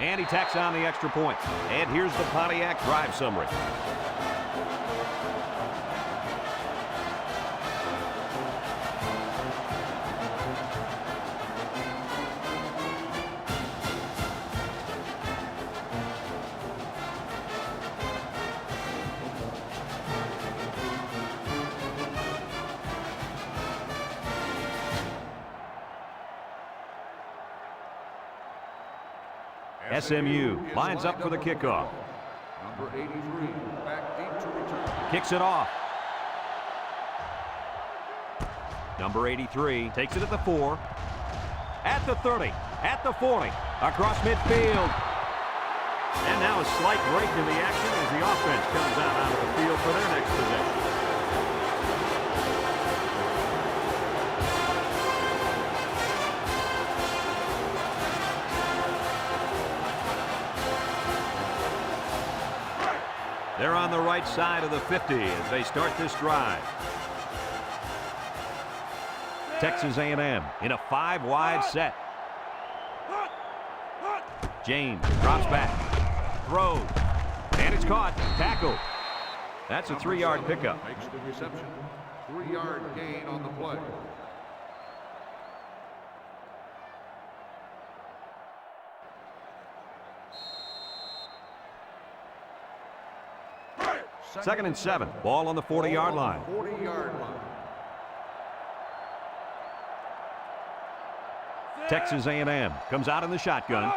And he tacks on the extra point. And here's the Pontiac drive summary. SMU lines up for the kickoff. Number 83, back deep to return. Kicks it off. Number 83 takes it at the 4, at the 30, at the 40, across midfield. And now a slight break in the action as the offense comes out of the field for their next possession. They're on the right side of the 50 as they start this drive. Texas A&M in a 5-wide set. James drops back, throws, and it's caught, tackled. That's a 3-yard pickup. Makes the reception. 3-yard gain on the play. Second and 7. Ball on the 40-yard line. 40-yard line. Texas A&M comes out in the shotgun.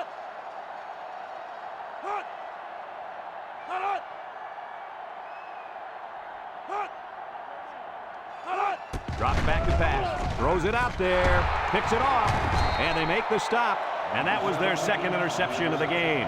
Drops back to pass. Throws it out there. Picks it off. And they make the stop. And that was their second interception of the game.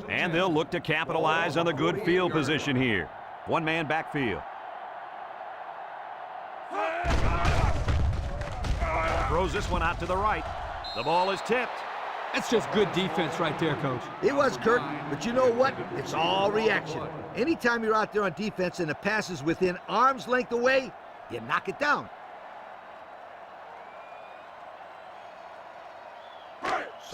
And they'll look to capitalize on the good field position here. One-man backfield. Throws this one out to the right. The ball is tipped. That's just good defense right there, Coach. It was, Kirk, but you know what? It's all reaction. Anytime you're out there on defense and the pass is within arm's length away, you knock it down.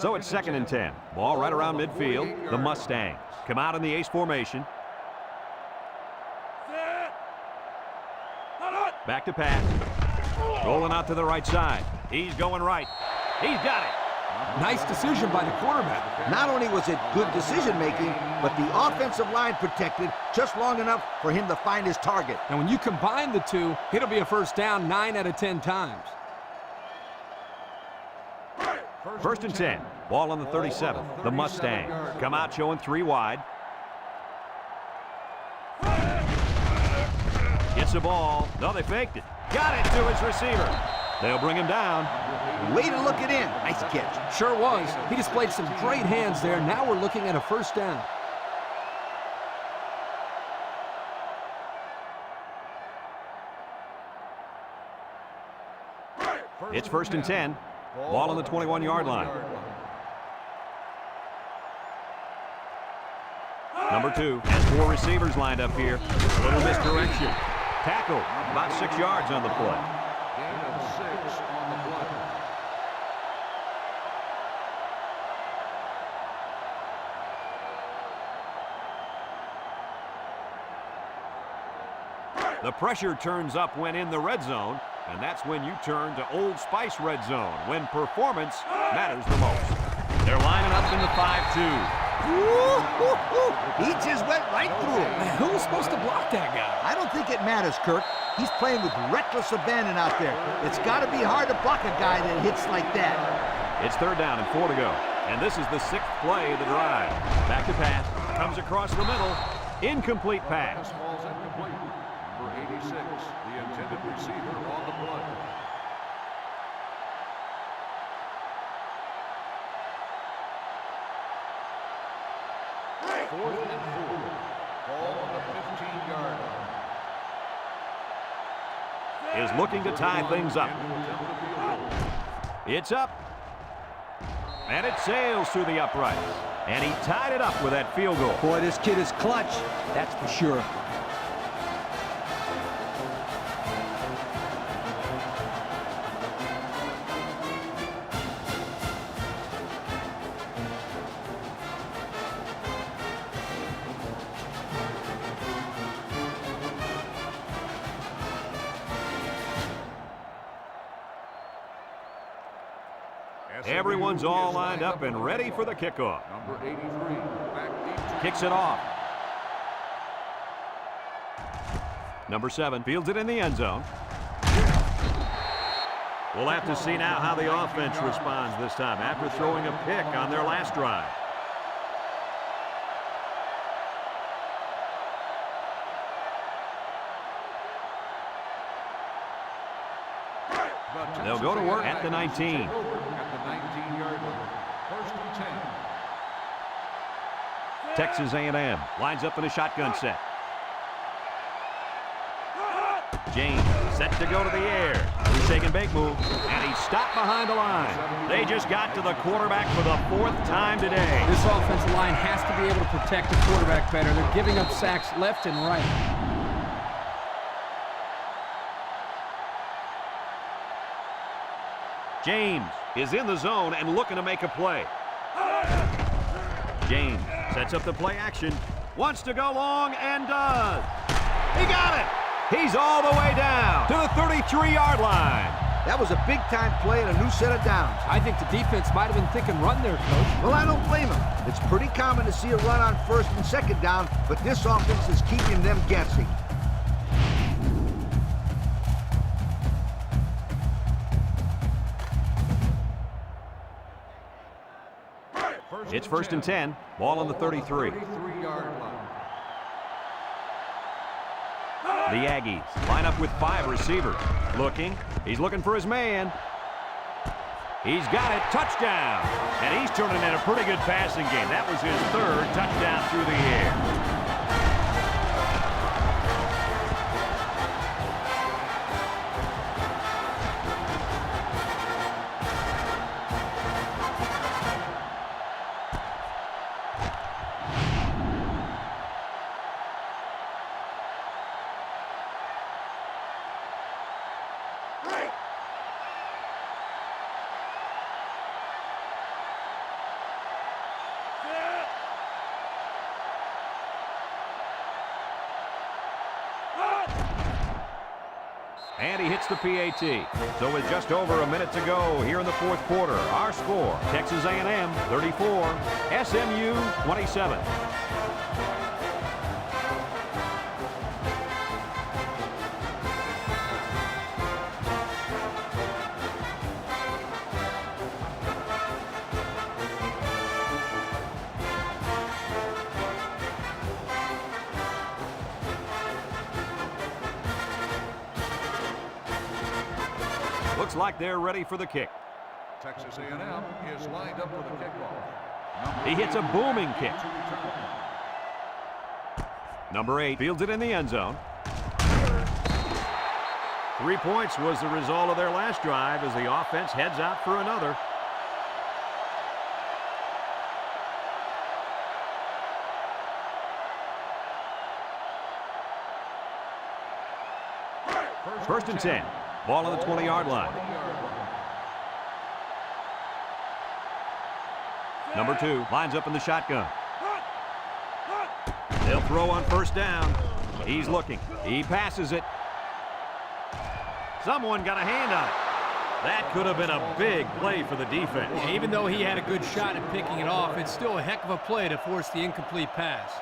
So it's 2nd and 10. Ball right around midfield. The Mustangs come out in the ace formation. Back to pass. Rolling out to the right side. He's going right. He's got it. Nice decision by the quarterback. Not only was it good decision-making, but the offensive line protected just long enough for him to find his target. And when you combine the two, it'll be a first down 9 out of 10 times. 1st and 10. Ball on the 37. The Mustangs come out showing 3 wide. Gets the ball. No, they faked it. Got it to his receiver. They'll bring him down. Way to look it in. Nice catch. Sure was. He displayed some great hands there. Now we're looking at a first down. It's 1st and 10. Ball on the 21-yard line. Number 2 has 4 receivers lined up here. A little misdirection. Tackle about 6 yards on the play. Gain of 6 on the play. The pressure turns up when in the red zone, and that's when you turn to Old Spice red zone, when performance matters the most. They're lining up in the 5-2. He just went right through him. Man, who was supposed to block that guy? I don't think it matters, Kirk. He's playing with reckless abandon out there. It's got to be hard to block a guy that hits like that. It's 3rd down and 4 to go. And this is the 6th play of the drive. Back to pass. Comes across the middle. Incomplete pass. Pass falls incomplete. Number 86, the intended receiver on the play. Fourth and 4. Ball on the 15-yard line. Is looking to tie things up. It's up. And it sails through the uprights. And he tied it up with that field goal. Boy, this kid is clutch. That's for sure. Everyone's all lined up and ready for the kickoff. Number 83, back deep to Kicks it off. Number 7 fields it in the end zone. We'll have to see now how the offense responds this time after throwing a pick on their last drive. They'll go to work at the 19. At the 19-yard line. 1st and 10. Texas A&M lines up in a shotgun set. James set to go to the air. He's taking big move, and he's stopped behind the line. They just got to the quarterback for the 4th time today. This offensive line has to be able to protect the quarterback better. They're giving up sacks left and right. James is in the zone and looking to make a play. James sets up the play action, wants to go long, and does. He got it. He's all the way down to the 33-yard line. That was a big-time play and a new set of downs. I think the defense might have been thinking run there, Coach. Well, I don't blame him. It's pretty common to see a run on 1st and 2nd down, but this offense is keeping them guessing. It's 1st and 10. Ball on the 33. 33-yard line. The Aggies line up with 5 receivers. He's looking for his man. He's got it. Touchdown. And he's turning in a pretty good passing game. That was his 3rd touchdown through the air. And he hits the PAT. So with just over a minute to go here in the fourth quarter, our score, Texas A&M 34, SMU 27. Looks like they're ready for the kick. Texas A&M is lined up for the kickoff. He hits a booming kick. Number 8 fields it in the end zone. 3 points was the result of their last drive as the offense heads out for another. First and 10. Ball on the 20-yard line. Number 2 lines up in the shotgun. They'll throw on first down. He's looking. He passes it. Someone got a hand on it. That could have been a big play for the defense. And even though he had a good shot at picking it off, it's still a heck of a play to force the incomplete pass.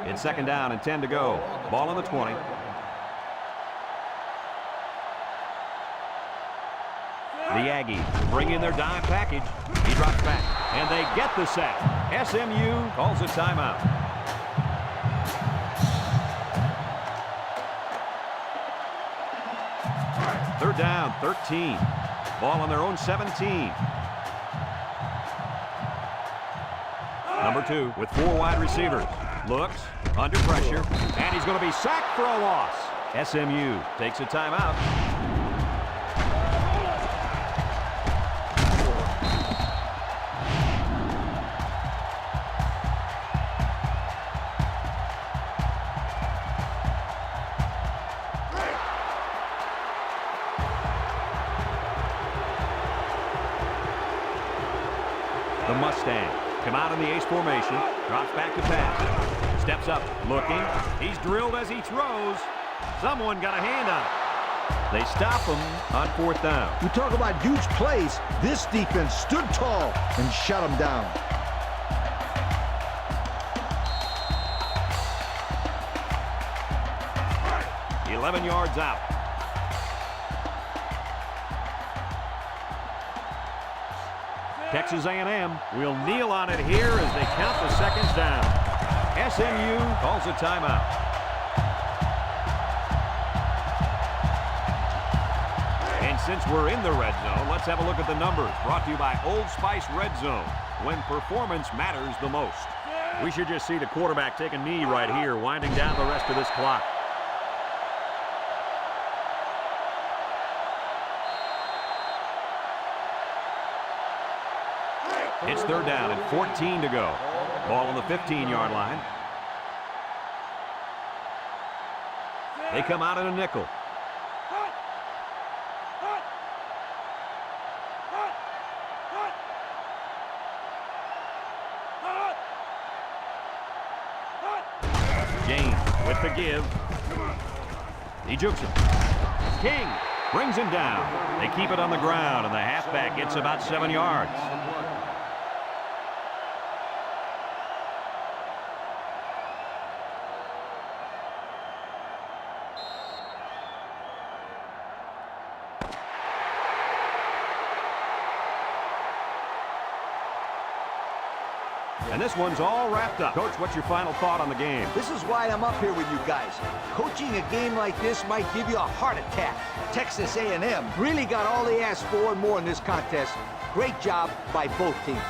It's second down and 10 to go. Ball on the 20. The Aggies bring in their dime package. He drops back, and they get the sack. SMU calls a timeout. Third down, 13. Ball on their own 17. Number 2 with 4 wide receivers. Looks, under pressure, and he's going to be sacked for a loss. SMU takes a timeout. The Mustang come out in the ace formation, drops back to pass, steps up, looking. He's drilled as he throws. Someone got a hand on it. They stop him on fourth down. You talk about huge plays. This defense stood tall and shut him down. He's 11 yards out. Texas A&M will kneel on it here as they count the seconds down. SMU calls a timeout. And since we're in the red zone, let's have a look at the numbers. Brought to you by Old Spice Red Zone, when performance matters the most. We should just see the quarterback take a knee right here, winding down the rest of this clock. It's third down and 14 to go. Ball on the 15-yard line. They come out in a nickel. James with the give. He jukes him. King brings him down. They keep it on the ground, and the halfback gets about 7 yards. And this one's all wrapped up. Coach, what's your final thought on the game? This is why I'm up here with you guys. Coaching a game like this might give you a heart attack. Texas A&M really got all they asked for and more in this contest. Great job by both teams.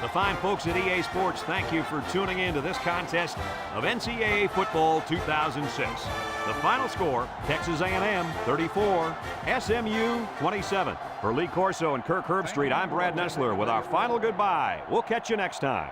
The fine folks at EA Sports, thank you for tuning in to this contest of NCAA Football 2006. The final score, Texas A&M 34, SMU 27. For Lee Corso and Kirk Herbstreit, I'm Brad Nessler with our final goodbye. We'll catch you next time.